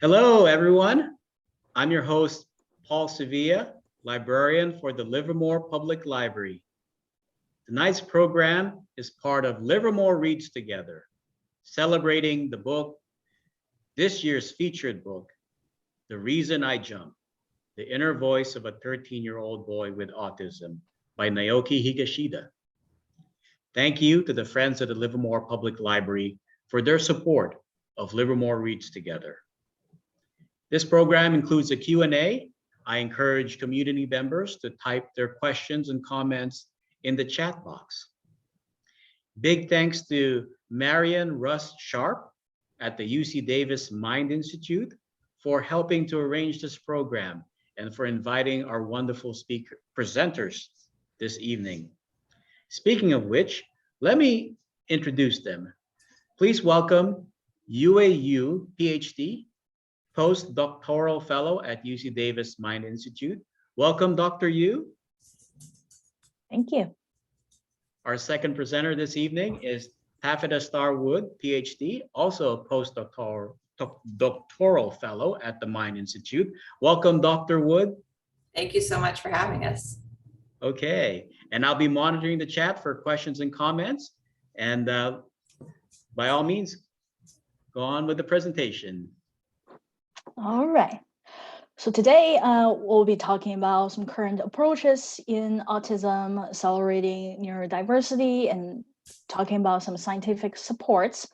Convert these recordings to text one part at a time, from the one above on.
Hello, everyone. I'm your host, Paul Sevilla, librarian for the Livermore Public Library. Tonight's program is part of Livermore Reads Together, celebrating the book, this year's featured book, The Reason I Jump, The Inner Voice of a 13-Year-Old Boy with Autism by Naoki Higashida. Thank you to the Friends of the Livermore Public Library for their support of Livermore Reads Together. This program includes a Q&A. I encourage community members to type their questions and comments in the chat box. Big thanks to Marion Russ Sharp at the UC Davis Mind Institute for helping to arrange this program and for inviting our wonderful presenters this evening. Speaking of which, let me introduce them. Please welcome Yue Yu, Ph.D., postdoctoral fellow at UC Davis Mind Institute. Welcome, Dr. Yu. Thank you. Our second presenter this evening is Taffeta Wood, PhD, also a postdoctoral fellow at the Mind Institute. Welcome, Dr. Wood. Thank you so much for having us. Okay, and I'll be monitoring the chat for questions and comments. And by all means, go on with the presentation. All right. So today we'll be talking about some current approaches in autism, celebrating neurodiversity, and talking about some scientific supports.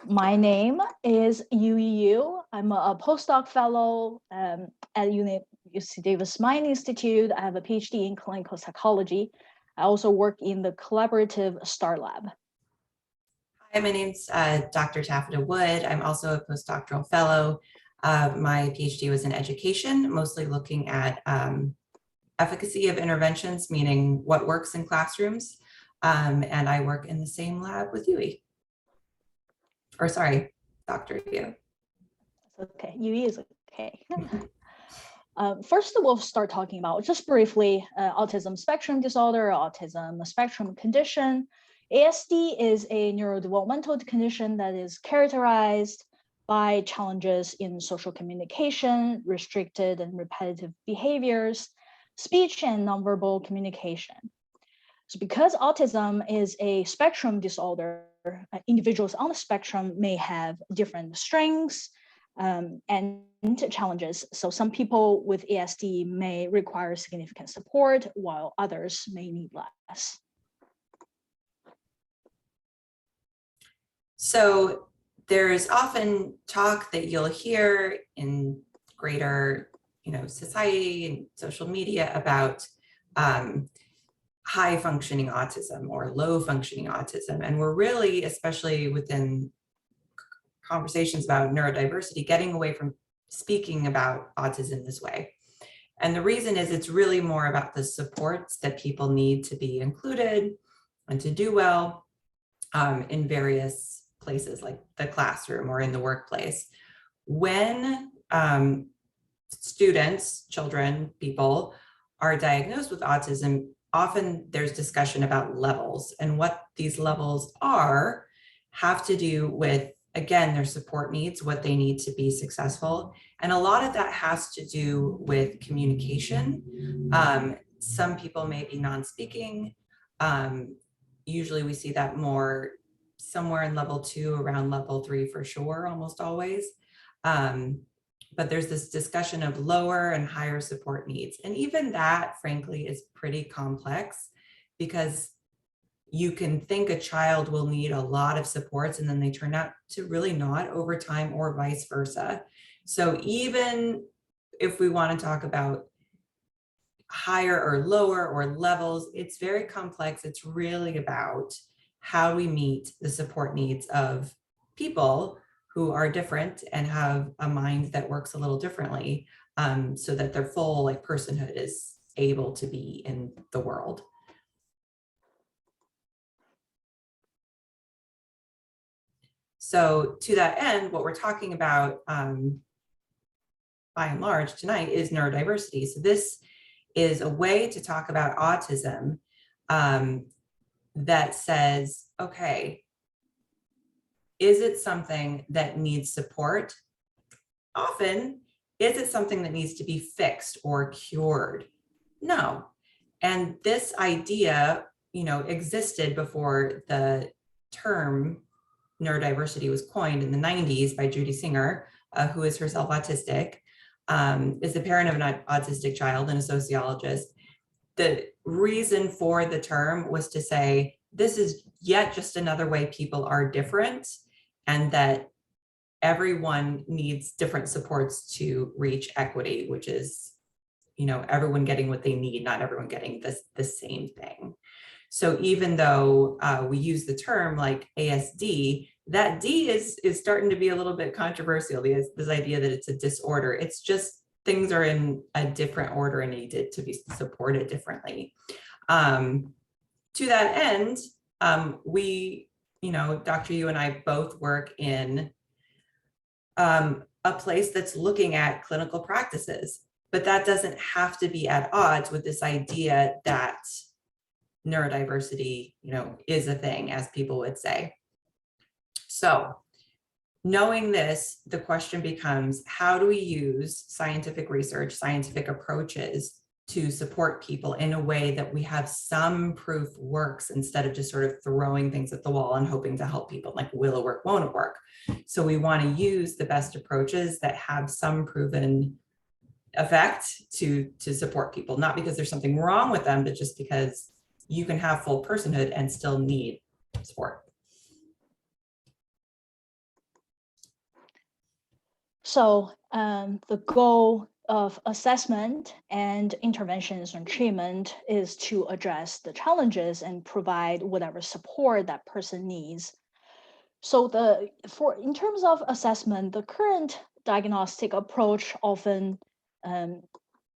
My name is Yue Yu. I'm a postdoc fellow at UC Davis Mind Institute. I have a PhD in clinical psychology. I also work in the collaborative STAR Lab. Hi, my name's Dr. Taffeta Wood. I'm also a postdoctoral fellow. My PhD was in education, mostly looking at efficacy of interventions, meaning what works in classrooms. And I work in the same lab with Yue. Or sorry, Dr. Yue. Okay, Yue is okay. First, we'll start talking about, just briefly, autism spectrum disorder, autism spectrum condition. ASD is a neurodevelopmental condition that is characterized by challenges in social communication, restricted and repetitive behaviors, speech and nonverbal communication. So because autism is a spectrum disorder, individuals on the spectrum may have different strengths and challenges. So some people with ASD may require significant support, while others may need less. So there's often talk that you'll hear in greater, society and social media about high functioning autism or low functioning autism. And we're really, especially within conversations about neurodiversity, getting away from speaking about autism this way. And the reason is it's really more about the supports that people need to be included and to do well in various places like the classroom or in the workplace. When students, children, people are diagnosed with autism, often there's discussion about levels, and what these levels are have to do with, again, their support needs, what they need to be successful. And a lot of that has to do with communication. Some people may be non-speaking. Usually we see that more somewhere in level 2, around level 3 for sure, almost always. But there's this discussion of lower and higher support needs. And even that, frankly, is pretty complex, because you can think a child will need a lot of supports and then they turn out to really not over time, or vice versa. So even if we want to talk about higher or lower or levels, it's very complex. It's really about how we meet the support needs of people who are different and have a mind that works a little differently, so that their full personhood is able to be in the world. So to that end, what we're talking about by and large tonight is neurodiversity. So this is a way to talk about autism that says, okay, is it something that needs support? often, is it something that needs to be fixed or cured? No. And this idea, existed before the term neurodiversity was coined in the 90s by Judy Singer, who is herself autistic, is the parent of an autistic child and a sociologist. The reason for the term was to say, this is yet just another way people are different, and that everyone needs different supports to reach equity, which is, everyone getting what they need, not everyone getting the same thing. So even though we use the term like ASD, that D is starting to be a little bit controversial. This idea that it's a disorder. It's just things are in a different order and needed to be supported differently. To that end, we, Dr. Yu and I both work in a place that's looking at clinical practices, but that doesn't have to be at odds with this idea that neurodiversity, is a thing, as people would say. So knowing this, the question becomes, how do we use scientific research, scientific approaches to support people in a way that we have some proof works, instead of just sort of throwing things at the wall and hoping to help people, like will it work, won't it work? So we want to use the best approaches that have some proven effect to support people, not because there's something wrong with them, but just because you can have full personhood and still need support. So the goal of assessment and interventions and treatment is to address the challenges and provide whatever support that person needs. So in terms of assessment, the current diagnostic approach often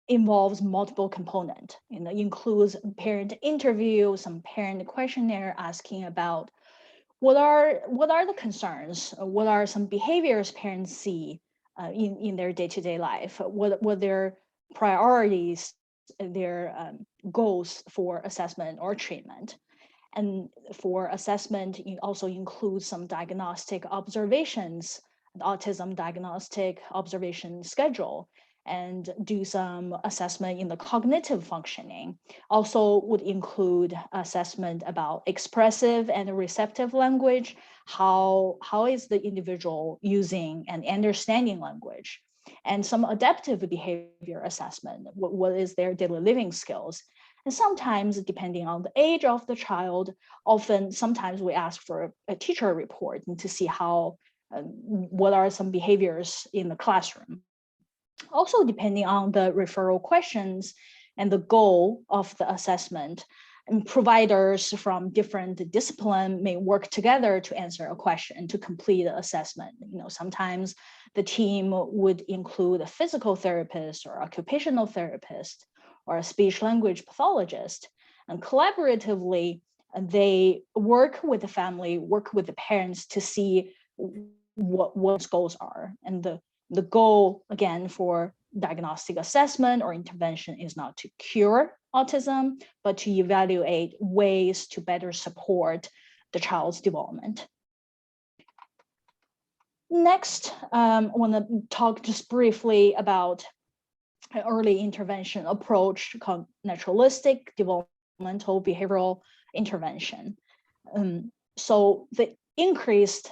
involves multiple components. Includes parent interview, some parent questionnaire asking about what are the concerns, what are some behaviors parents see in their day-to-day life, what their priorities, their goals for assessment or treatment. And for assessment, it also includes some diagnostic observations, the autism diagnostic observation schedule, and do some assessment in the cognitive functioning. Also would include assessment about expressive and receptive language. How is the individual using and understanding language? And some adaptive behavior assessment. What is their daily living skills? And sometimes, depending on the age of the child, sometimes we ask for a teacher report and to see what are some behaviors in the classroom. Also, depending on the referral questions and the goal of the assessment, and providers from different disciplines may work together to answer a question to complete the assessment. Sometimes the team would include a physical therapist or occupational therapist or a speech language pathologist, and collaboratively they work with the family, work with the parents to see what goals are. And the goal, again, for diagnostic assessment or intervention is not to cure autism, but to evaluate ways to better support the child's development. Next, I want to talk just briefly about an early intervention approach called naturalistic developmental behavioral intervention. So the increased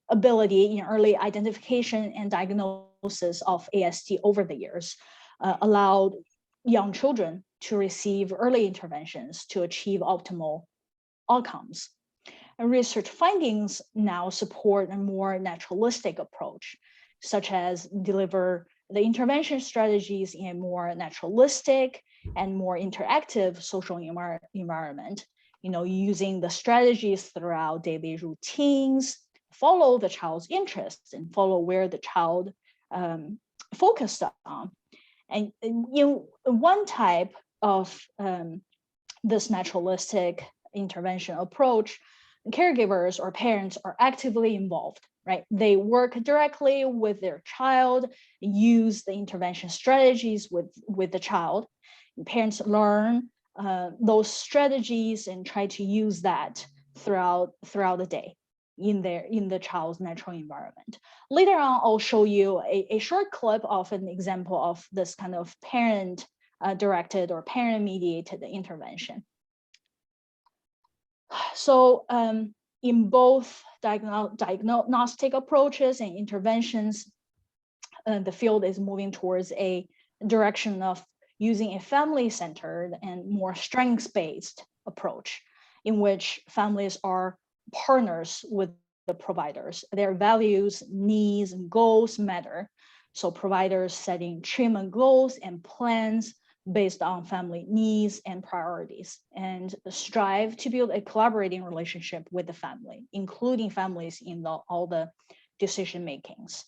ability in early identification and diagnosis of ASD over the years allowed young children to receive early interventions to achieve optimal outcomes. And research findings now support a more naturalistic approach, such as deliver the intervention strategies in a more naturalistic and more interactive social environment, using the strategies throughout daily routines, follow the child's interests and follow where the child focused on. And one type of this naturalistic intervention approach, caregivers or parents are actively involved, right? They work directly with their child, use the intervention strategies with the child. And parents learn those strategies and try to use that throughout the day. in the child's natural environment. Later on, I'll show you a short clip of an example of this kind of parent directed or parent mediated intervention. So in both diagnostic approaches and interventions, the field is moving towards a direction of using a family-centered and more strengths-based approach in which families are partners with the providers. Their values, needs, and goals matter. So providers setting treatment goals and plans based on family needs and priorities, and strive to build a collaborating relationship with the family, including families in all the decision makings.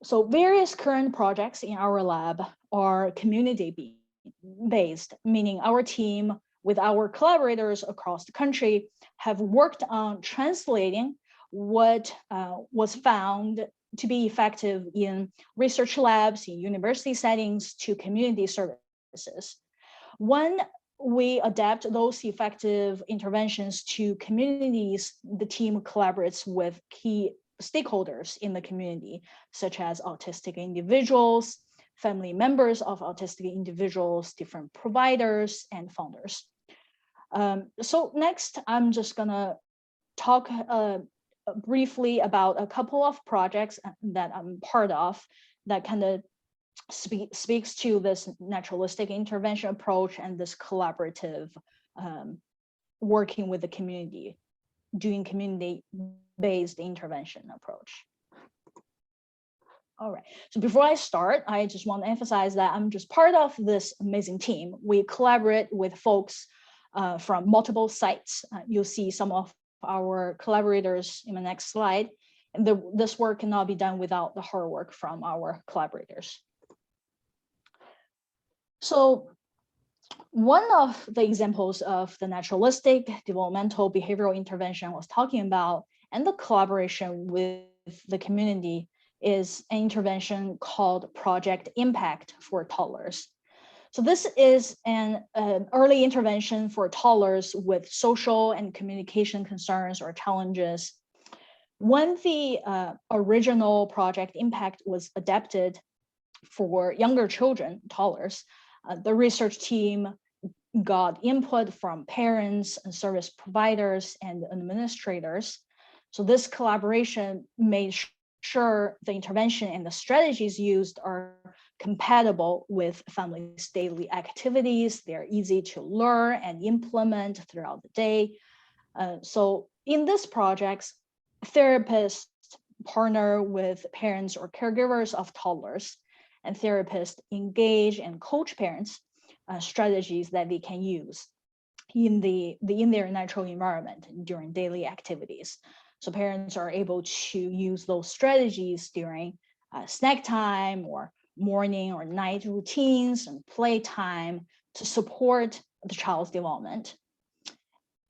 So various current projects in our lab are community-based, meaning our team with our collaborators across the country have worked on translating what was found to be effective in research labs, in university settings, to community services. When we adapt those effective interventions to communities, the team collaborates with key stakeholders in the community, such as autistic individuals, family members of autistic individuals, different providers, and funders. So next, I'm just gonna talk briefly about a couple of projects that I'm part of that kind of speaks to this naturalistic intervention approach and this collaborative working with the community, doing community-based intervention approach. All right, so before I start, I just want to emphasize that I'm just part of this amazing team. We collaborate with folks from multiple sites. You'll see some of our collaborators in the next slide. And this work cannot be done without the hard work from our collaborators. So one of the examples of the naturalistic developmental behavioral intervention I was talking about and the collaboration with the community is an intervention called Project Impact for Toddlers. So this is an early intervention for toddlers with social and communication concerns or challenges. When the original Project Impact was adapted for younger children, toddlers, the research team got input from parents and service providers and administrators. So this collaboration made sure the intervention and the strategies used are compatible with families' daily activities. They're easy to learn and implement throughout the day. So in this project, therapists partner with parents or caregivers of toddlers, and therapists engage and coach parents strategies that they can use in their natural environment during daily activities. So parents are able to use those strategies during snack time or morning or night routines and playtime to support the child's development.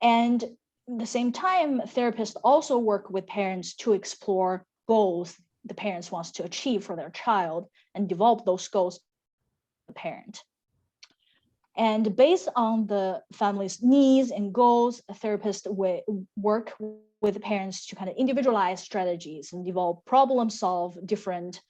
And at the same time, therapists also work with parents to explore goals the parents wants to achieve for their child and develop those goals for the parent. And based on the family's needs and goals, a therapist will work with the parents to kind of individualize strategies and develop solve different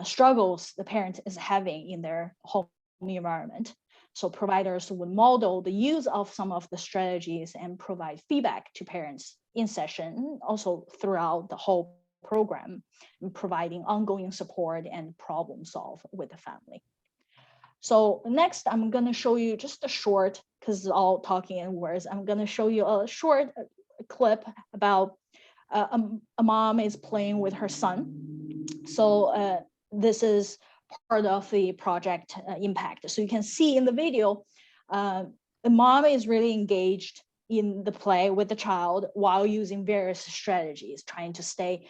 struggles the parent is having in their home environment. So providers would model the use of some of the strategies and provide feedback to parents in session, also throughout the whole program, and providing ongoing support and problem solve with the family. So next, I'm going to show you just a short, because it's all talking in words, I'm going to show you a short clip about a mom is playing with her son. So this is part of the Project Impact. So you can see in the video, the mom is really engaged in the play with the child while using various strategies, trying to stay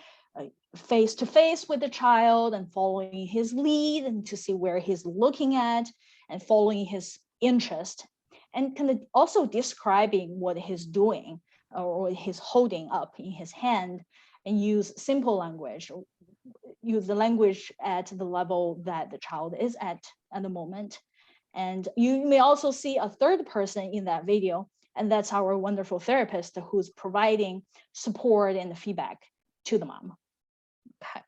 face to face with the child and following his lead and to see where he's looking at and following his interest, and kind of also describing what he's doing or what he's holding up in his hand, and use simple language, use the language at the level that the child is at the moment. And you may also see a third person in that video And that's our wonderful therapist who's providing support and feedback to the mom. Okay.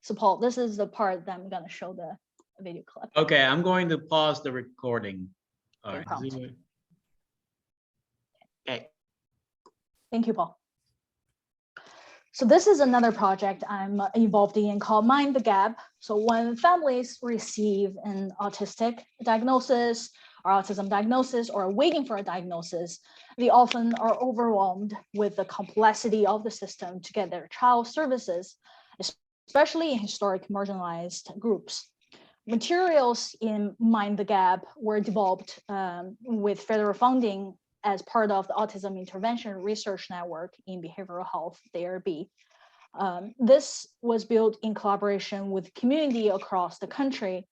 So Paul, this is the part that I'm going to show the video clip. Okay, I'm going to pause the recording. All Okay, right. prompt. Okay. Thank you, Paul. So this is another project I'm involved in called Mind the Gap. So when families receive an autistic diagnosis or autism diagnosis or are waiting for a diagnosis, they often are overwhelmed with the complexity of the system to get their child services, especially in historic marginalized groups. Materials in Mind the Gap were developed with federal funding as part of the Autism Intervention Research Network in Behavioral Health, the ARB. This was built in collaboration with community across the country,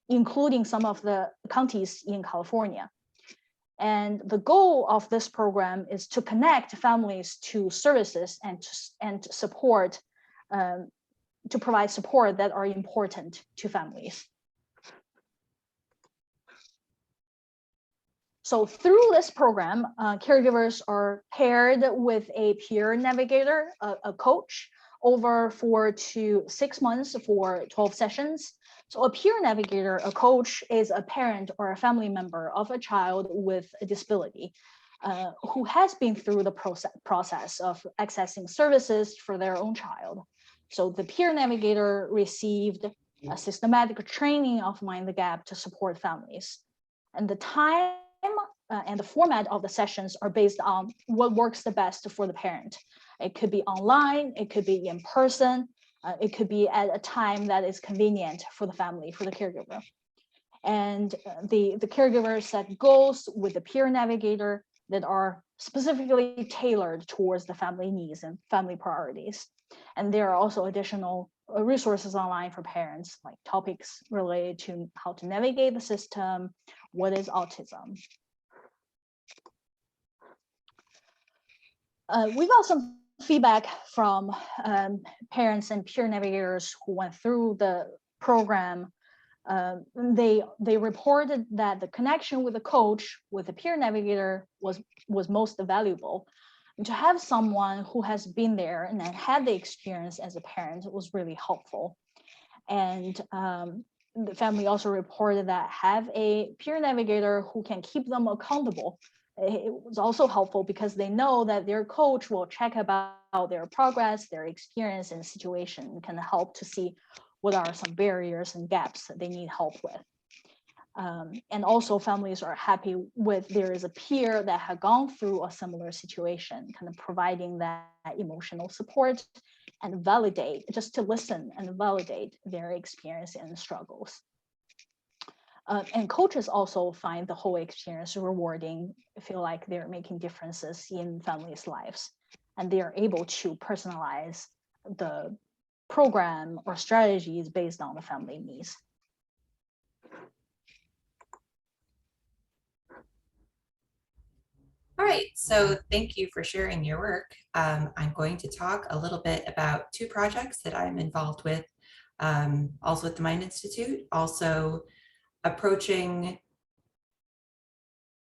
including some of the counties in California. And the goal of this program is to connect families to services and support, to provide support that are important to families. So through this program, caregivers are paired with a peer navigator, a coach, over 4 to 6 months for 12 sessions. So a peer navigator, a coach, is a parent or a family member of a child with a disability who has been through the process of accessing services for their own child. So the peer navigator received a systematic training of Mind the Gap to support families. And the time and the format of the sessions are based on what works the best for the parent. It could be online, it could be in person, it could be at a time that is convenient for the family, for the caregiver. And the caregiver set goals with the peer navigator that are specifically tailored towards the family needs and family priorities. And there are also additional resources online for parents, like topics related to how to navigate the system, what is autism. We got some feedback from parents and peer navigators who went through the program. They reported that the connection with the coach, with the peer navigator, was most valuable. And to have someone who has been there and had the experience as a parent was really helpful. And the family also reported that have a peer navigator who can keep them accountable. It was also helpful because they know that their coach will check about their progress, their experience in the situation, can help to see what are some barriers and gaps that they need help with. And also families are happy with there is a peer that had gone through a similar situation, kind of providing that emotional support and validate, just to listen and validate their experience and struggles. And coaches also find the whole experience rewarding, feel like they're making differences in families' lives, and they are able to personalize the program or strategies based on the family needs. All right, so thank you for sharing your work. I'm going to talk a little bit about 2 projects that I'm involved with, also at the Mind Institute, also approaching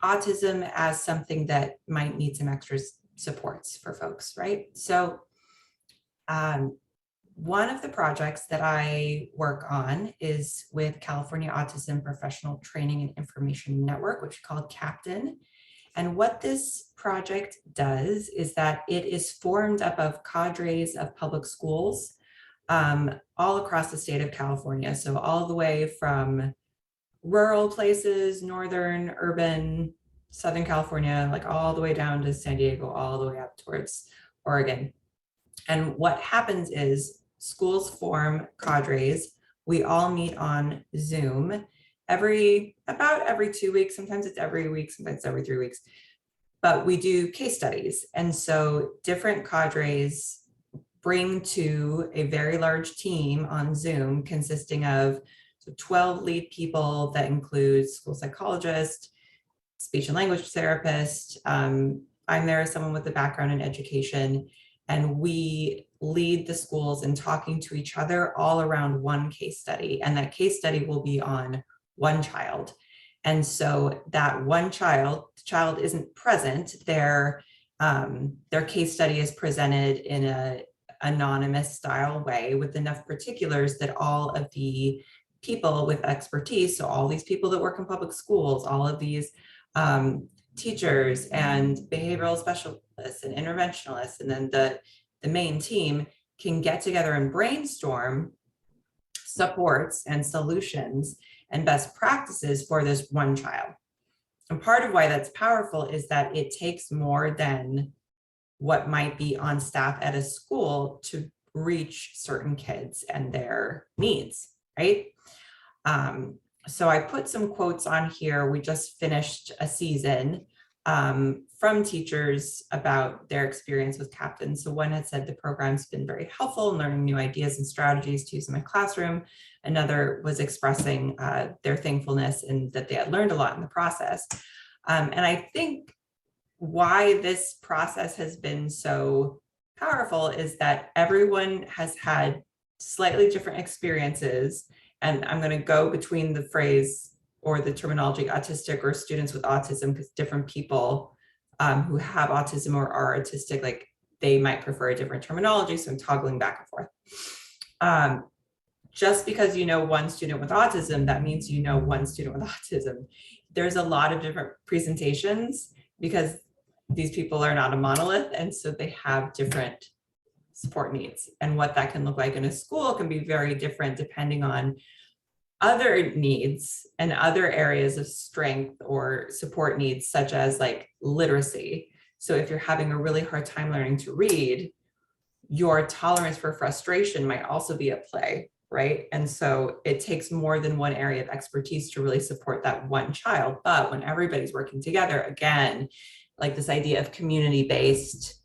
autism as something that might need some extra supports for folks, right? So one of the projects that I work on is with California Autism Professional Training and Information Network, which is called CAPTAIN. And what this project does is that it is formed up of cadres of public schools all across the state of California. So all the way from rural places, northern, urban, Southern California, like all the way down to San Diego, all the way up towards Oregon. And what happens is schools form cadres. We all meet on Zoom about every 2 weeks. Sometimes it's every week, sometimes it's every 3 weeks. But we do case studies. And so different cadres bring to a very large team on Zoom consisting of 12 lead people that include school psychologist, speech and language therapist. I'm there as someone with a background in education, and we lead the schools in talking to each other all around one case study. And that case study will be on one child. And so that one child, the child isn't present, their case study is presented in a anonymous style way with enough particulars that all of the people with expertise, so all these people that work in public schools, all of these teachers and behavioral specialists and interventionalists, and then the main team can get together and brainstorm supports and solutions and best practices for this one child. And part of why that's powerful is that it takes more than what might be on staff at a school to reach certain kids and their needs, right? So I put some quotes on here. We just finished a season from teachers about their experience with captains. So one had said the program's been very helpful in learning new ideas and strategies to use in my classroom. Another was expressing their thankfulness and that they had learned a lot in the process. And I think why this process has been so powerful is that everyone has had slightly different experiences. And I'm going to go between the phrase or the terminology autistic or students with autism, because different people who have autism or are autistic, like they might prefer a different terminology. So I'm toggling back and forth. Just because you know one student with autism, that means you know one student with autism. There's a lot of different presentations because these people are not a monolith. And so they have different support needs. And what that can look like in a school can be very different depending on other needs and other areas of strength or support needs, such as like literacy. So if you're having a really hard time learning to read, your tolerance for frustration might also be at play, right? And so it takes more than one area of expertise to really support that one child. But when everybody's working together, again, like this idea of community-based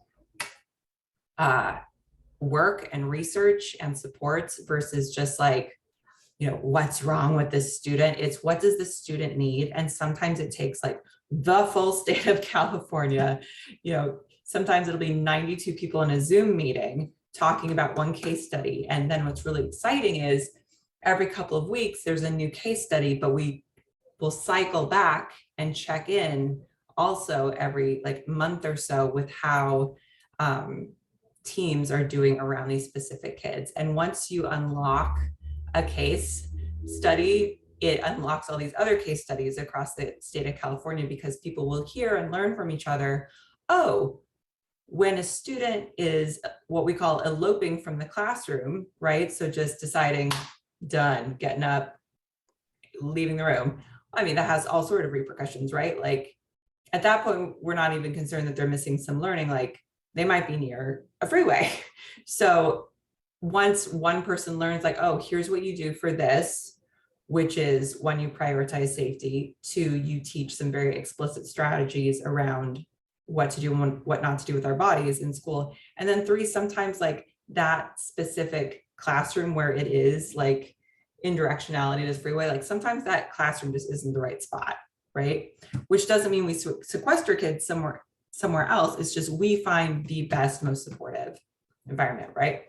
work and research and supports versus just like, you know, what's wrong with this student? It's what does this student need? And sometimes it takes like the full state of California. You know, sometimes it'll be 92 people in a Zoom meeting talking about one case study. And then what's really exciting is every couple of weeks, there's a new case study, but we will cycle back and check in also every like month or so with how teams are doing around these specific kids. And once you unlock a case study, it unlocks all these other case studies across the state of California, because people will hear and learn from each other. Oh, when a student is what we call eloping from the classroom, right? So just deciding, done, getting up, leaving the room. I mean, that has all sort of repercussions, right? Like at that point, we're not even concerned that they're missing some learning, like they might be near a freeway. So once one person learns like, oh, here's what you do for this, which is one, you prioritize safety, two, you teach some very explicit strategies around what to do and what not to do with our bodies in school. And then three, sometimes like that specific classroom where it is like in directionality to this freeway, like sometimes that classroom just isn't the right spot, right? Which doesn't mean we sequester kids somewhere else. It's just we find the best, most supportive environment, right?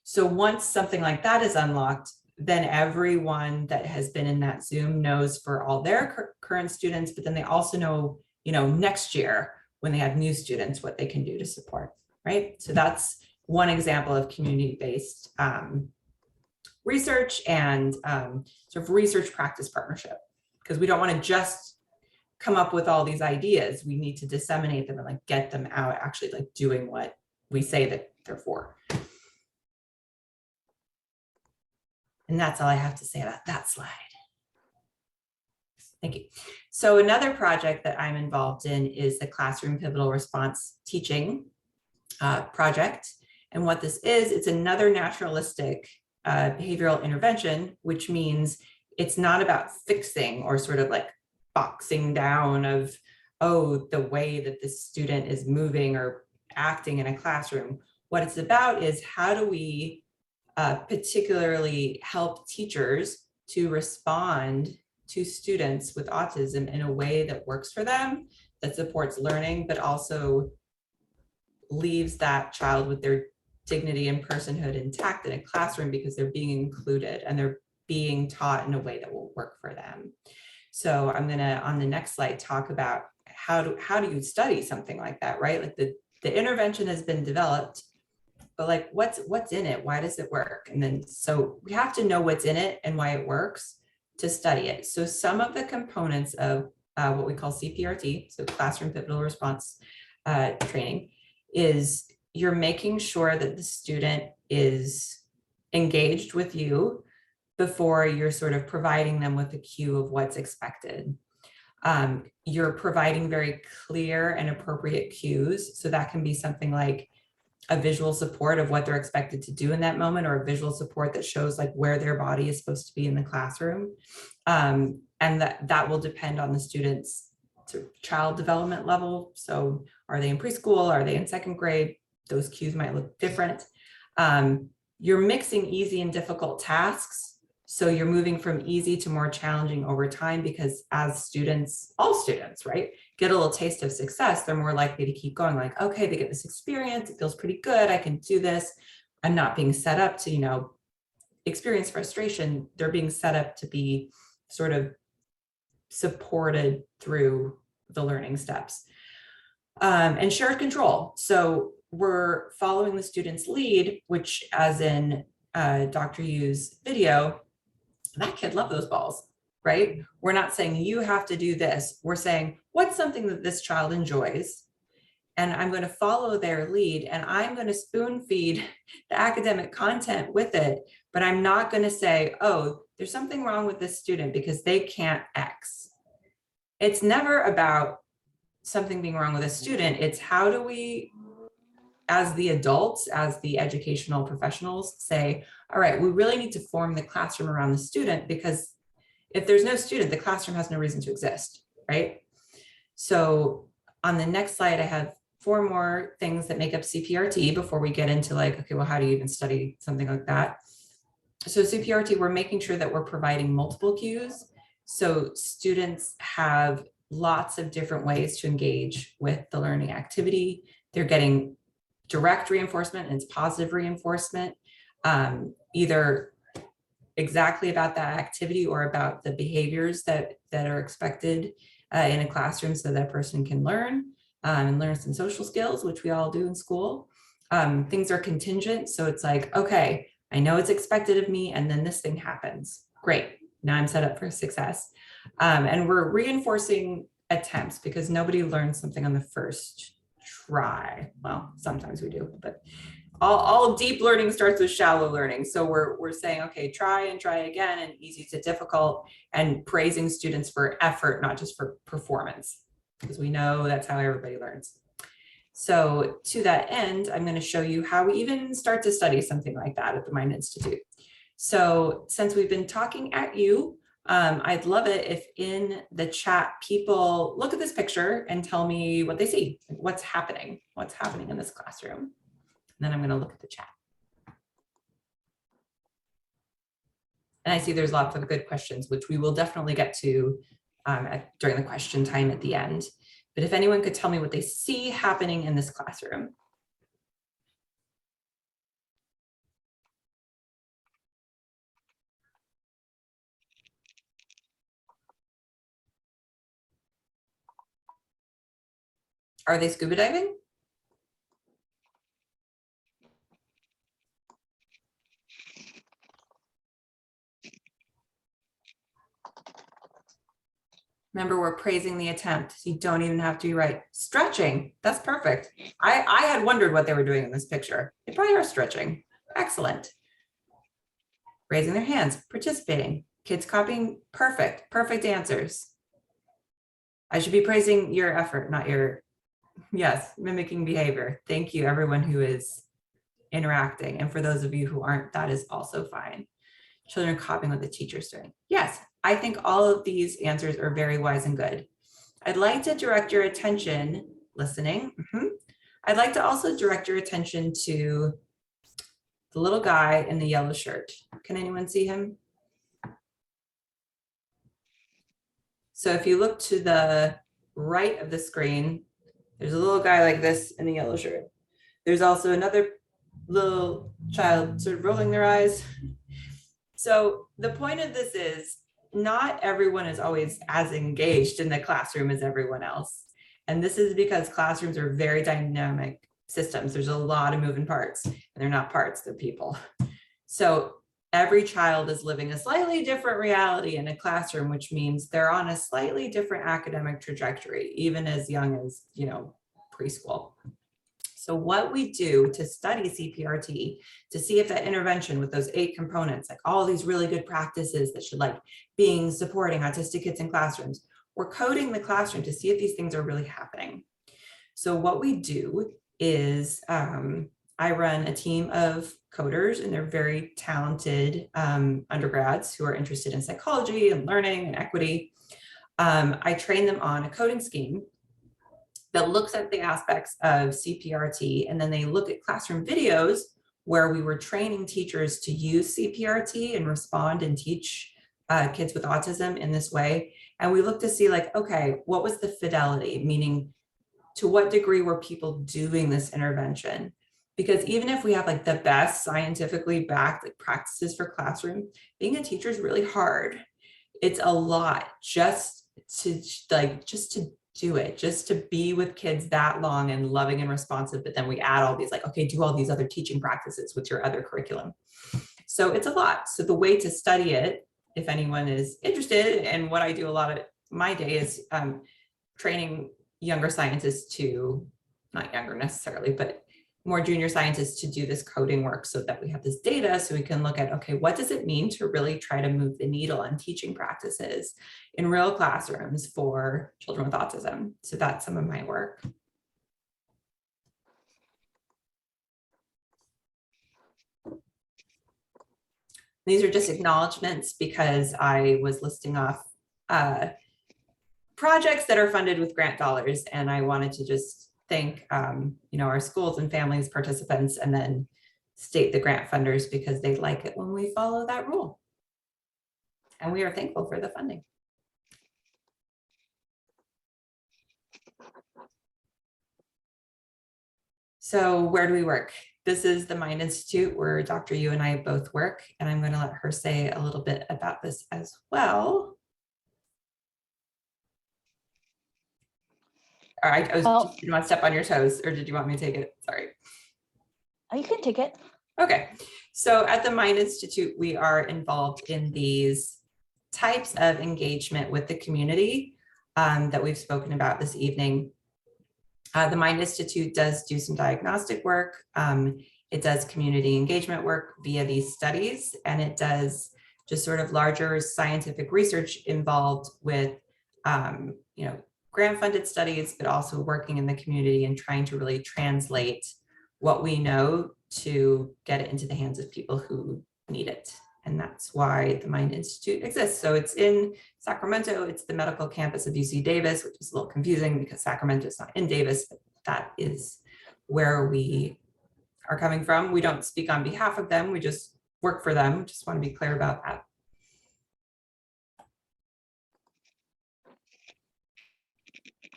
So once something like that is unlocked, then everyone that has been in that Zoom knows for all their current students, but then they also know, you know, next year when they have new students, what they can do to support, right? So that's one example of community-based research and sort of research practice partnership, because we don't want to just come up with all these ideas. We need to disseminate them and like get them out, actually like doing what we say that they're for. And that's all I have to say about that slide. Thank you. So another project that I'm involved in is the Classroom Pivotal Response Teaching project. And what this is, it's another naturalistic behavioral intervention, which means it's not about fixing or sort of like boxing down of, oh, the way that the student is moving or acting in a classroom. What it's about is how do we particularly help teachers to respond to students with autism in a way that works for them, that supports learning, but also leaves that child with their dignity and personhood intact in a classroom because they're being included and they're being taught in a way that will work for them. So I'm gonna, on the next slide, talk about how do you study something like that, right? Like the intervention has been developed, but like what's in it? Why does it work? And then, so we have to know what's in it and why it works to study it. So some of the components of what we call CPRT, so classroom pivotal response training, is you're making sure that the student is engaged with you before you're sort of providing them with a cue of what's expected. You're providing very clear and appropriate cues. So that can be something like a visual support of what they're expected to do in that moment, or a visual support that shows like where their body is supposed to be in the classroom. And that will depend on the student's child development level. So are they in preschool? Are they in second grade? Those cues might look different. You're mixing easy and difficult tasks. So you're moving from easy to more challenging over time, because as students, all students, right, get a little taste of success, they're more likely to keep going, like, okay, they get this experience, it feels pretty good, I can do this. I'm not being set up to, you know, experience frustration. They're being set up to be sort of supported through the learning steps. And shared control. So we're following the student's lead, which, as in Dr. Yu's video, that kid loved those balls, right? We're not saying you have to do this. We're saying, what's something that this child enjoys? And I'm going to follow their lead, and I'm going to spoon feed the academic content with it, but I'm not going to say, oh, there's something wrong with this student because they can't X. It's never about something being wrong with a student. It's how do we, as the adults, as the educational professionals, say, all right, we really need to form the classroom around the student, because if there's no student, the classroom has no reason to exist, right? So on the next slide, I have 4 more things that make up CPRT before we get into like, okay, well, how do you even study something like that? So CPRT, we're making sure that we're providing multiple cues. So students have lots of different ways to engage with the learning activity. They're getting direct reinforcement, and it's positive reinforcement, either exactly about that activity or about the behaviors that are expected in a classroom, so that person can learn and learn some social skills, which we all do in school. Things are contingent. So it's like, okay, I know it's expected of me, and then this thing happens. Great, now I'm set up for success. And we're reinforcing attempts, because nobody learns something on the first try. Well, sometimes we do, but all deep learning starts with shallow learning. So we're saying, okay, try and try again, and easy to difficult, and praising students for effort, not just for performance, because we know that's how everybody learns. So to that end, I'm going to show you how we even start to study something like that at the Mind Institute. So since we've been talking at you, I'd love it if in the chat people look at this picture and tell me what they see, what's happening in this classroom. And then I'm going to look at the chat. And I see there's lots of good questions, which we will definitely get to during the question time at the end. But if anyone could tell me what they see happening in this classroom. Are they scuba diving? Remember, we're praising the attempt. You don't even have to be right. Stretching, that's perfect. I had wondered what they were doing in this picture. They probably are stretching. Excellent. Raising their hands, participating. Kids copying, perfect, perfect answers. I should be praising your effort, not your, yes, mimicking behavior. Thank you, everyone who is interacting. And for those of you who aren't, that is also fine. Children copying what the teacher's doing. Yes, I think all of these answers are very wise and good. I'd like to direct your attention, listening. I'd like to also direct your attention to the little guy in the yellow shirt. Can anyone see him? So if you look to the right of the screen, there's a little guy like this in the yellow shirt. There's also another little child sort of rolling their eyes. So the point of this is, not everyone is always as engaged in the classroom as everyone else. And this is because classrooms are very dynamic systems. There's a lot of moving parts, and they're not parts, they're people. So every child is living a slightly different reality in a classroom, which means they're on a slightly different academic trajectory, even as young as, preschool. So what we do to study CPRT, to see if that intervention with those 8 components, like all these really good practices that should like being supporting autistic kids in classrooms, we're coding the classroom to see if these things are really happening. So what we do is I run a team of coders, and they're very talented undergrads who are interested in psychology and learning and equity. I train them on a coding scheme that looks at the aspects of CPRT, and then they look at classroom videos where we were training teachers to use CPRT and respond and teach kids with autism in this way. And we look to see like, okay, what was the fidelity? Meaning, to what degree were people doing this intervention? Because even if we have like the best scientifically backed like practices for classroom, being a teacher is really hard. It's a lot just to do it, just to be with kids that long and loving and responsive. But then we add all these like, okay, do all these other teaching practices with your other curriculum. So it's a lot. So the way to study it, if anyone is interested, and what I do a lot of my day is training younger scientists to, not younger necessarily, but more junior scientists to do this coding work so that we have this data so we can look at, okay, what does it mean to really try to move the needle on teaching practices in real classrooms for children with autism? So that's some of my work. These are just acknowledgements because I was listing off projects that are funded with grant dollars, and I wanted to just thank our schools and families, participants, and then state the grant funders because they like it when we follow that rule. And we are thankful for the funding. So where do we work? This is the Mind Institute where Dr. Yue and I both work, and I'm going to let her say a little bit about this as well. All right, did you want to step on your toes, or did you want me to take it? Sorry. You can take it. Okay, so at the Mind Institute, we are involved in these types of engagement with the community that we've spoken about this evening. The Mind Institute does do some diagnostic work. It does community engagement work via these studies, and it does just sort of larger scientific research involved with, grant-funded studies, but also working in the community and trying to really translate what we know to get it into the hands of people who need it. And that's why the Mind Institute exists. So it's in Sacramento. It's the medical campus of UC Davis, which is a little confusing because Sacramento is not in Davis, but that is where we are coming from. We don't speak on behalf of them. We just work for them. Just want to be clear about that.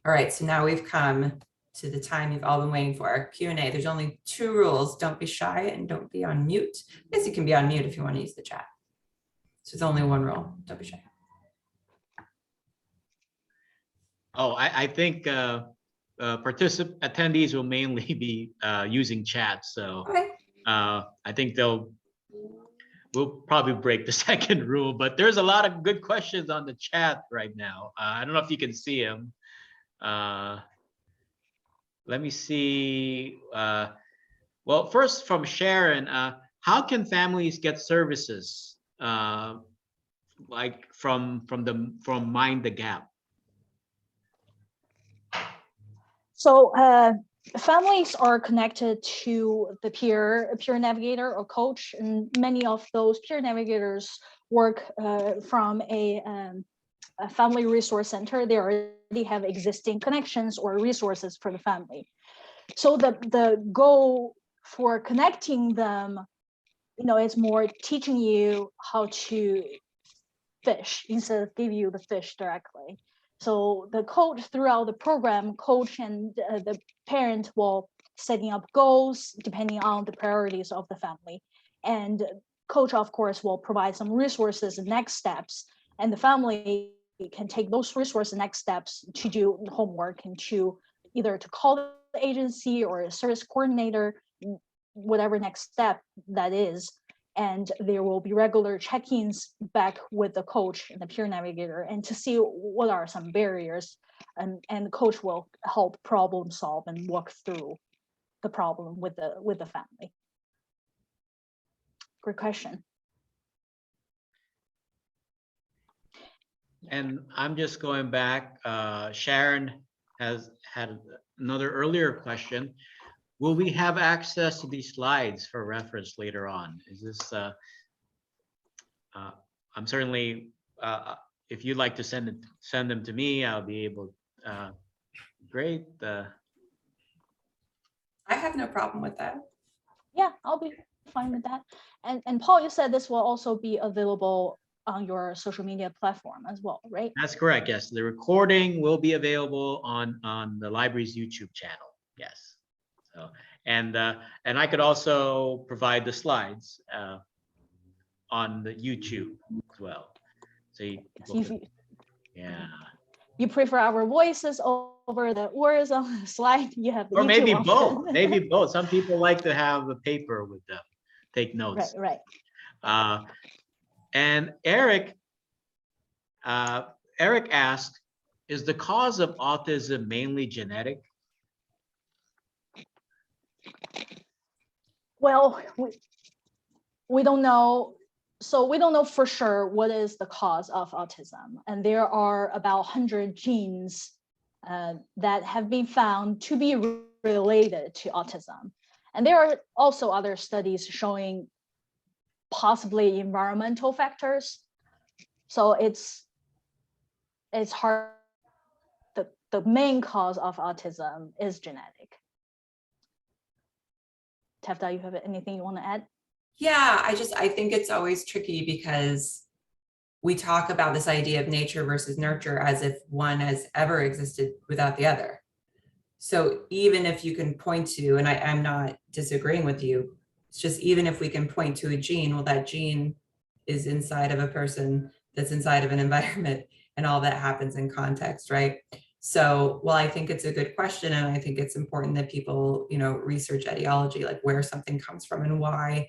All right, so now we've come to the time you've all been waiting for, Q&A. There's only 2 rules. Don't be shy and don't be on mute. I guess you can be on mute if you want to use the chat. So there's only 1 rule. Don't be shy. Oh, I think attendees will mainly be using chat. So Okay. I think we'll probably break the 2nd rule, but there's a lot of good questions on the chat right now. I don't know if you can see them. Let me see. Well, first from Sharon, how can families get services like from Mind the Gap? So families are connected to the peer navigator or coach, and many of those peer navigators work from a family resource center. They already have existing connections or resources for the family. So the goal for connecting them, is more teaching you how to fish instead of give you the fish directly. So the coach throughout the program, coach and the parent will setting up goals depending on the priorities of the family. And coach, of course, will provide some resources and next steps and the family can take those resources, next steps to do homework and to either to call the agency or a service coordinator, whatever next step that is. And there will be regular check-ins back with the coach and the peer navigator, and to see what are some barriers, and the coach will help problem solve and walk through the problem with the family. Great question. And I'm just going back. Sharon has had another earlier question. Will we have access to these slides for reference later on? Is this, I'm certainly, if you'd like to send them to me, I'll be able, great. I have no problem with that. Yeah, I'll be fine with that. And Paul, you said this will also be available on your social media platform as well, right? That's correct, yes. The recording will be available on the library's YouTube channel, yes. So, and I could also provide the slides on the YouTube as well. So yeah. You prefer our voices over the words on the slide? You have the Or maybe YouTube both. option. Maybe both. Some people like to have a paper with them, take notes. Right. And Eric asked, is the cause of autism mainly genetic? Well, we don't know. So we don't know for sure what is the cause of autism. And there are about 100 genes that have been found to be related to autism. And there are also other studies showing possibly environmental factors. So it's hard. The main cause of autism is genetic. Taffeta, you have anything you want to add? Yeah, I think it's always tricky because we talk about this idea of nature versus nurture as if one has ever existed without the other. So even if you can point to, and I'm not disagreeing with you, it's just even if we can point to a gene, well, that gene is inside of a person that's inside of an environment, and all that happens in context, right? So, well, I think it's a good question, and I think it's important that people, research etiology, like where something comes from and why.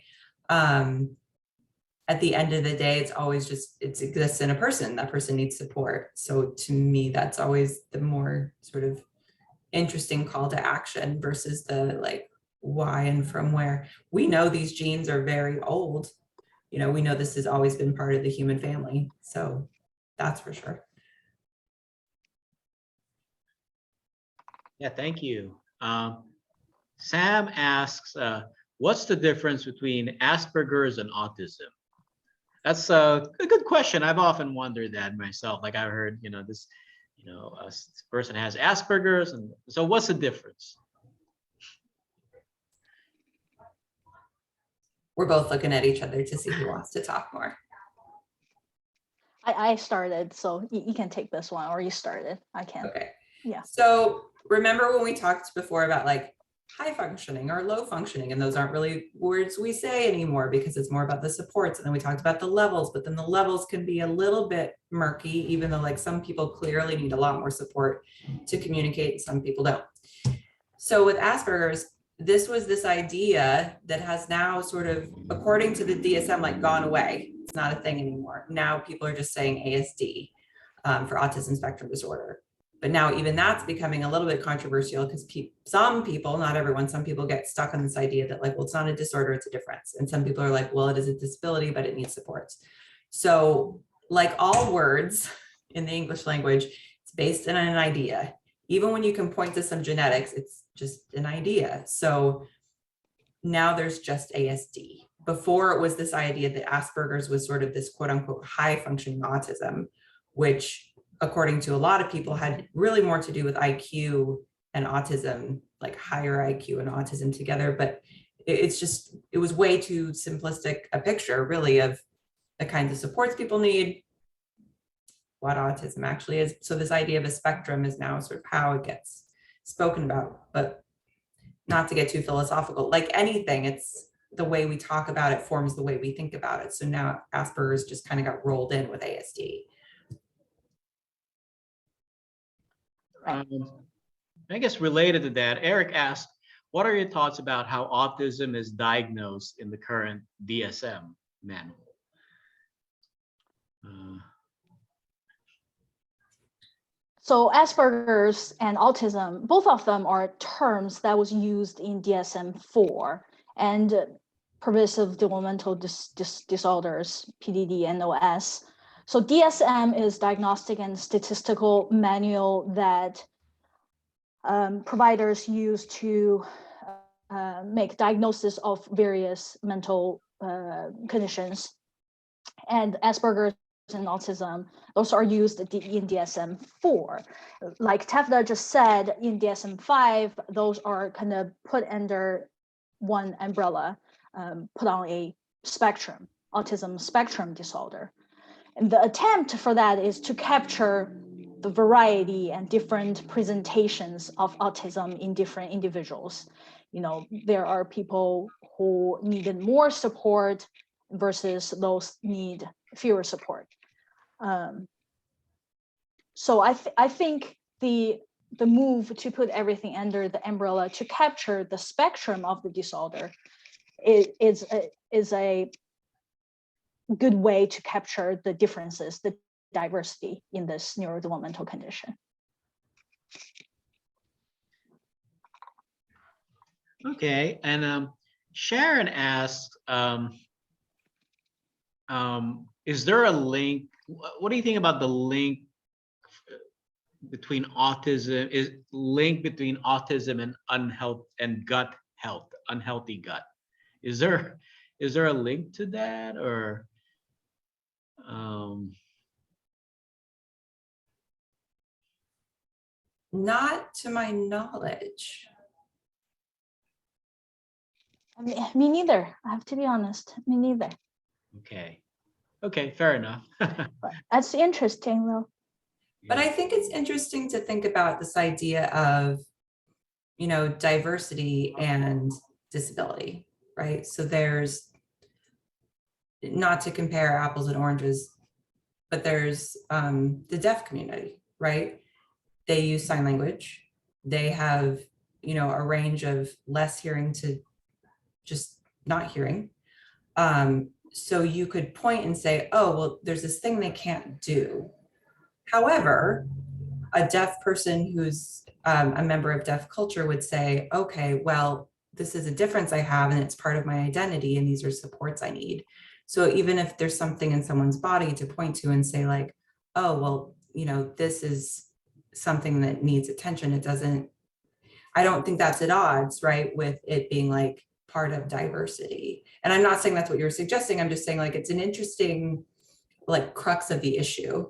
At the end of the day, it's always just, it exists in a person. That person needs support. So to me, that's always the more sort of interesting call to action versus the like why and from where. We know these genes are very old. We know this has always been part of the human family. So that's for sure. Yeah, thank you. Sam asks, what's the difference between Asperger's and autism? That's a good question. I've often wondered that myself. Like I've heard, this person has Asperger's, and so what's the difference? We're both looking at each other to see who wants to talk more. I started, so you can take this one, or you started. I can. Okay. Yeah. So remember when we talked before about like high functioning or low functioning, and those aren't really words we say anymore because it's more about the supports. And then we talked about the levels, but then the levels can be a little bit murky, even though like some people clearly need a lot more support to communicate and some people don't. So with Asperger's, this was this idea that has now sort of, according to the DSM, like gone away. It's not a thing anymore. Now people are just saying ASD for Autism Spectrum Disorder. But now even that's becoming a little bit controversial because some people, not everyone, some people get stuck on this idea that like, well, it's not a disorder, it's a difference. And some people are like, well, it is a disability, but it needs supports. So like all words in the English language, it's based on an idea. Even when you can point to some genetics, it's just an idea. So now there's just ASD. Before it was this idea that Asperger's was sort of this quote unquote high functioning autism, which according to a lot of people had really more to do with IQ and autism, like higher IQ and autism together. But it was way too simplistic a picture really of the kinds of supports people need, what autism actually is. So this idea of a spectrum is now sort of how it gets spoken about, but not to get too philosophical. Like anything, it's the way we talk about it forms the way we think about it. So now Asperger's just kind of got rolled in with ASD. Right. I guess related to that, Eric asked, what are your thoughts about how autism is diagnosed in the current DSM manual? So Asperger's and autism, both of them are terms that was used in DSM-4 and pervasive developmental disorders, PDD and OS. So DSM is diagnostic and statistical manual that providers use to make diagnosis of various mental conditions. And Asperger's and autism, those are used in DSM-4. Like Taffeta just said, in DSM-5, those are kind of put under one umbrella, put on a spectrum, autism spectrum disorder. And the attempt for that is to capture the variety and different presentations of autism in different individuals. You know, there are people who needed more support versus those need fewer support. So I think the move to put everything under the umbrella to capture the spectrum of the disorder is a good way to capture the differences, the diversity in this neurodevelopmental condition. Okay, and Sharon asked, is there a link? What do you think about the link between autism? Is link between autism and unhealth and gut health, unhealthy gut? Is there a link to that, or? Not to my knowledge. Me neither. I have to be honest. Me neither. Okay, fair enough. But that's interesting, though. But I think it's interesting to think about this idea of, you know, diversity and disability, right? So there's, not to compare apples and oranges, but there's the deaf community, right? They use sign language. They have, you know, a range of less hearing to just not hearing. So you could point and say, oh, well, there's this thing they can't do. However, a deaf person who's a member of deaf culture would say, okay, well, this is a difference I have and it's part of my identity and these are supports I need. So even if there's something in someone's body to point to and say like, oh, well, you know, this is something that needs attention, it doesn't, I don't think that's at odds, right, with it being like part of diversity. And I'm not saying that's what you're suggesting, I'm just saying like it's an interesting like crux of the issue.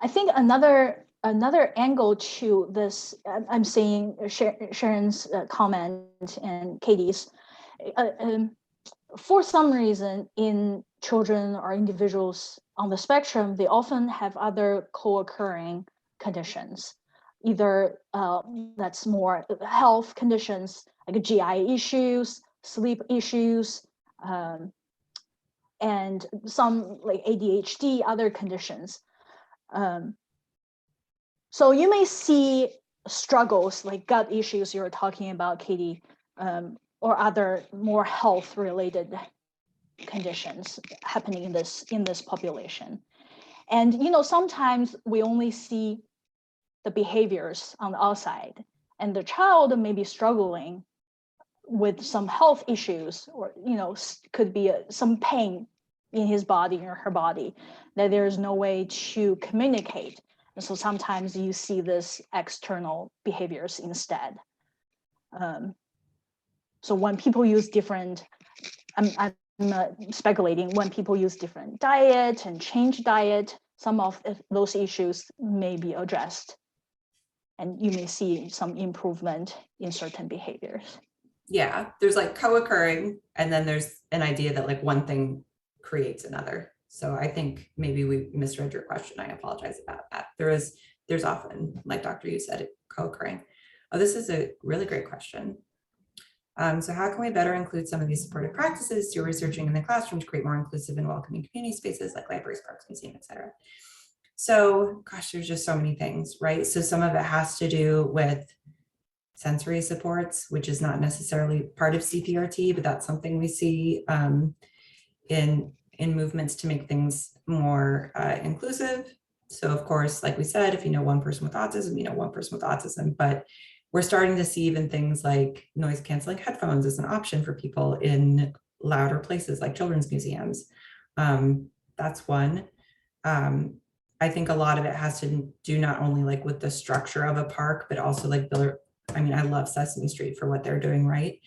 I think another angle to this, I'm seeing Sharon's comment and Katie's, for some reason in children or individuals on the spectrum, they often have other co-occurring conditions, either that's more health conditions like GI issues, sleep issues, and some like ADHD, other conditions. So you may see struggles like gut issues you were talking about, Katie, or other more health-related conditions happening in this population. And you know, sometimes we only see the behaviors on the outside, and the child may be struggling with some health issues, or you know, could be some pain in his body or her body that there is no way to communicate. And so sometimes you see this external behaviors instead. So when people use different, I'm speculating, when people use different diet and change diet, some of those issues may be addressed. And you may see some improvement in certain behaviors. Yeah, there's like co-occurring, and then there's an idea that like one thing creates another. So I think maybe we misread your question. I apologize about that. There's often, like Dr. Yu said, co-occurring. Oh, this is a really great question. So how can we better include some of these supportive practices you're researching in the classroom to create more inclusive and welcoming community spaces like libraries, parks, museums, et cetera? So, gosh, there's just so many things, right? So some of it has to do with sensory supports, which is not necessarily part of CPRT, but that's something we see in movements to make things more inclusive. So of course, like we said, if you know one person with autism, you know one person with autism, but we're starting to see even things like noise canceling headphones as an option for people in louder places like children's museums. That's one. I think a lot of it has to do not only like with the structure of a park, but also like I mean, I love Sesame Street for what they're doing, right?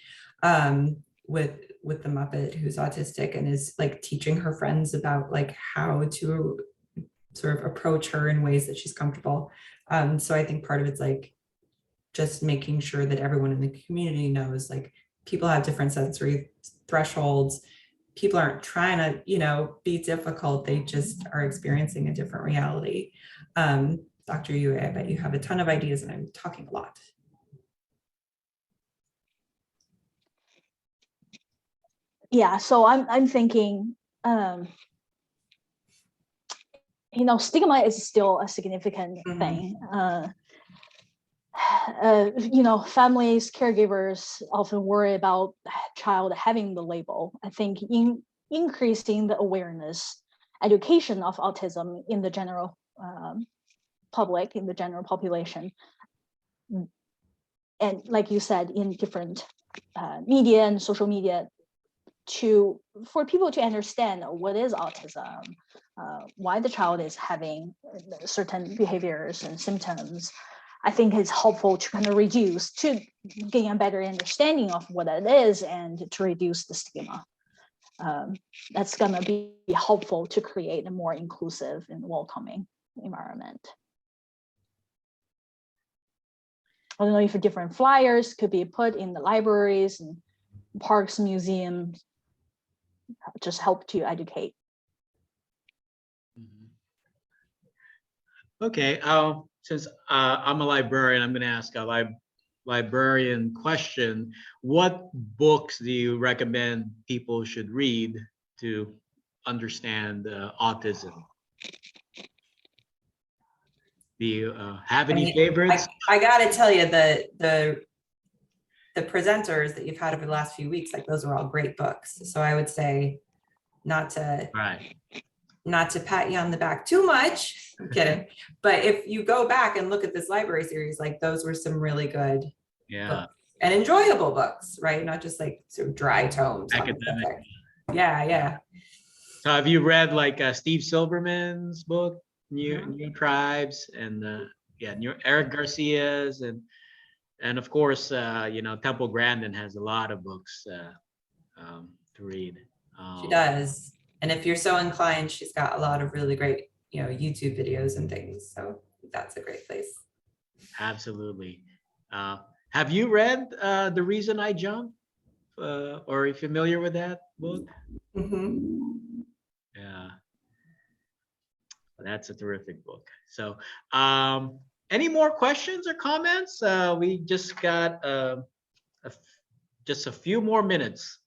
With the Muppet who's autistic and is like teaching her friends about like how to sort of approach her in ways that she's comfortable. So I think part of it's like just making sure that everyone in the community knows like people have different sensory thresholds. People aren't trying to, you know, be difficult. They just are experiencing a different reality. Dr. Yue, I bet you have a ton of ideas and I'm talking a lot. Yeah, so I'm thinking, you know, stigma is still a significant thing. You know, families, caregivers often worry about child having the label. I think increasing the awareness, education of autism in the general public, in the general population, and like you said, in different media and social media, for people to understand what is autism, why the child is having certain behaviors and symptoms. I think it's helpful to kind of reduce, to gain a better understanding of what it is and to reduce the stigma. That's going to be helpful to create a more inclusive and welcoming environment. I don't know if different flyers could be put in the libraries and parks, museums, just help to educate. Okay, since I'm a librarian, I'm going to ask a librarian question. What books do you recommend people should read to understand autism? Do you have any favorites? I got to tell you, the presenters that you've had over the last few weeks, like those are all great books. So I would say not to pat you on the back too much. I'm kidding. But if you go back and look at this library series, like those were some really good books and enjoyable books, right? Not just like sort of dry tomes. Academic. Yeah. So have you read like Steve Silverman's book, New Tribes, and Eric Garcia's, and of course, you know, Temple Grandin has a lot of books to read. She does. And if you're so inclined, she's got a lot of really great, you know, YouTube videos and things. So that's a great place. Absolutely. Have you read The Reason I Jump? Or are you familiar with that book? Yeah. That's a terrific book. So any more questions or comments? We just got just a few more minutes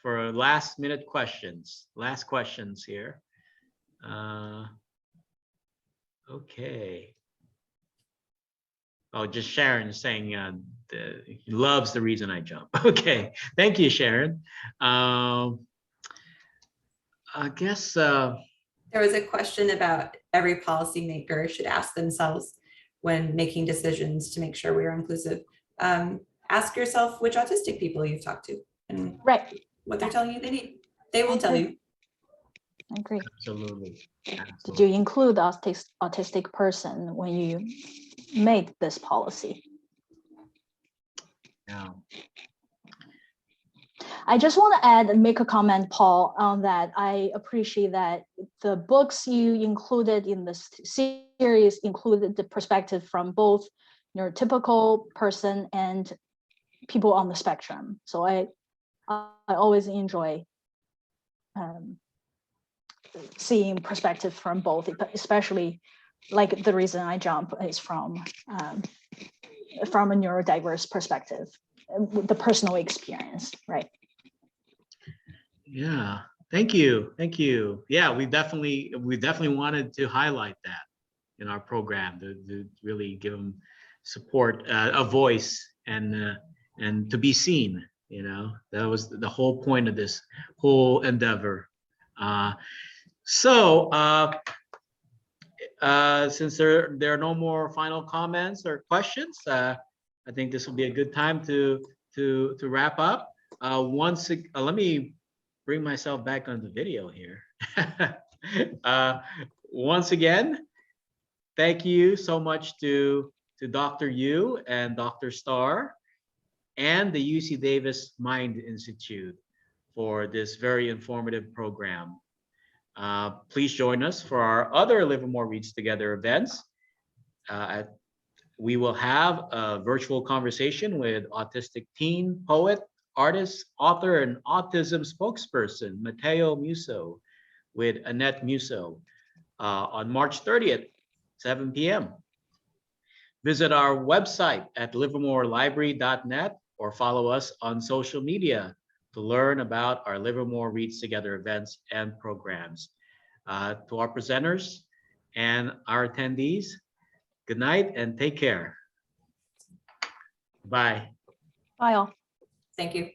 for last questions here. Okay. Oh, just Sharon saying he loves The Reason I Jump. Okay, thank you, Sharon. I guess there was a question about every policymaker should ask themselves when making decisions to make sure we are inclusive. Ask yourself which autistic people you've talked to and what they're telling you they need. They will tell you. I agree. Absolutely. Did you include the autistic person when you made this policy? Yeah. I just want to add and make a comment, Paul, on that. I appreciate that the books you included in this series included the perspective from both neurotypical person and people on the spectrum. So I always enjoy seeing perspective from both, especially like The Reason I Jump is from a neurodiverse perspective, the personal experience, right? Yeah, thank you. Yeah, we definitely wanted to highlight that. in our program to really give them support, a voice, and to be seen. You know, that was the whole point of this whole endeavor. Since there are no more final comments or questions, I think this will be a good time to wrap up. Let me bring myself back on the video here. Once again, thank you so much to Dr. Yu and Dr. Starr and the UC Davis Mind Institute for this very informative program. Please join us for our other Livermore Reads Together events. We will have a virtual conversation with autistic teen, poet, artist, author, and autism spokesperson, Mateo Musso, with Annette Musso on March 30th, 7 p.m. Visit our website at livermorelibrary.net or follow us on social media to learn about our Livermore Reads Together events and programs. To our presenters and our attendees, good night and take care. Bye. Bye all. Thank you.